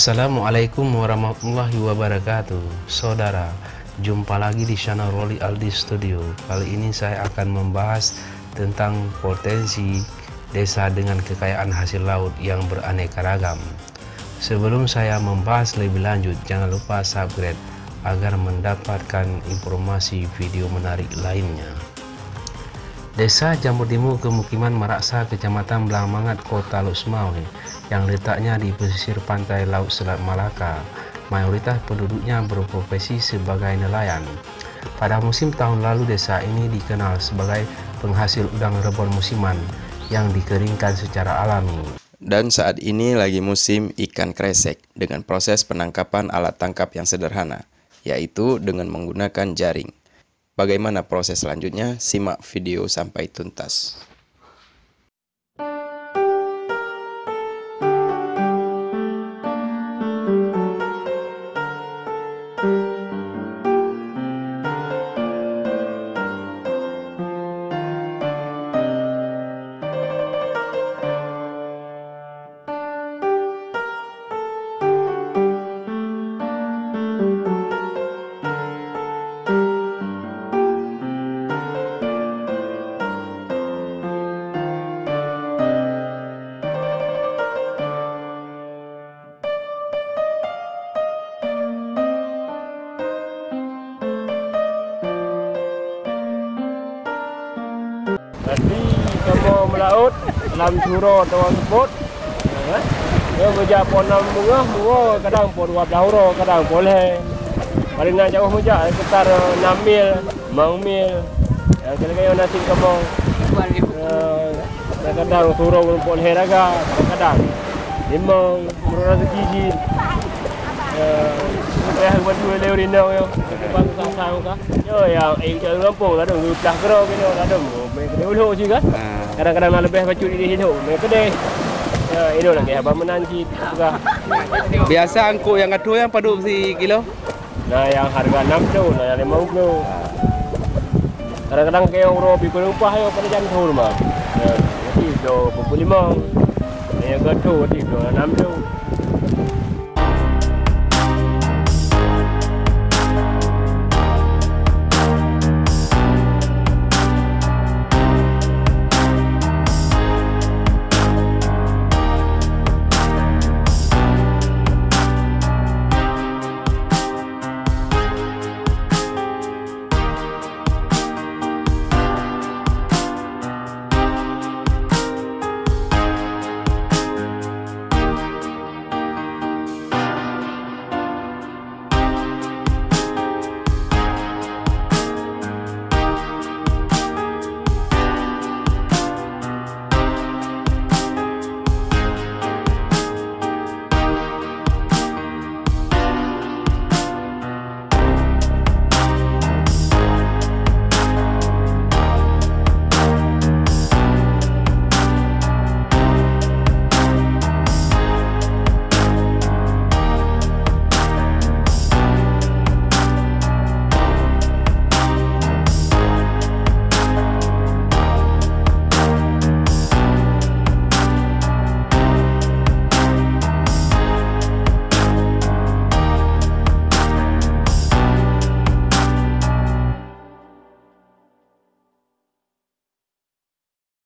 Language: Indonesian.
Assalamualaikum warahmatullahi wabarakatuh. Saudara, jumpa lagi di channel Rolly Aldi Studio. Kali ini saya akan membahas tentang potensi desa dengan kekayaan hasil laut yang beraneka ragam. Sebelum saya membahas lebih lanjut, jangan lupa subscribe agar mendapatkan informasi video menarik lainnya. Desa Jamur Timur, Kemukiman Meraksa, Kecamatan Blangmangat, Kota Luk Smau yang letaknya di pesisir pantai Laut Selat Malaka. Mayoritas penduduknya berprofesi sebagai nelayan. Pada musim tahun lalu, desa ini dikenal sebagai penghasil udang rebon musiman yang dikeringkan secara alami. Dan saat ini lagi musim ikan kresek dengan proses penangkapan alat tangkap yang sederhana, yaitu dengan menggunakan jaring. Bagaimana proses selanjutnya? Simak video sampai tuntas. Nanti kamu melaut dalam surau atau sebut, dia berjak pon 6 bunga, kadang pon 12 huro, kadang boleh. Paling nak jauh berjak sekitar 6 mil, 5 mil. Kadang-kadang nasi kamu, kadang-kadang surau pun boleh raga, kadang-kadang 5 rezeki je. Saya buat dua lewat rindau yo, bang sang-sang ka. Yo yang jalan kampung ada udah kerau kini ada. Mereka ulu juga. Kadang-kadang lebih bacut di sini. Mereka deh. Ya ini lagi abang menanti juga. Biasa angkut yang adu yang padu si kilo. Nah yang harga 6 tu, nah yang 50. Kadang-kadang kayak euro pikul upah yo pada jam tu mah. Ya, jadi 25. Yang kedua di 6 tu.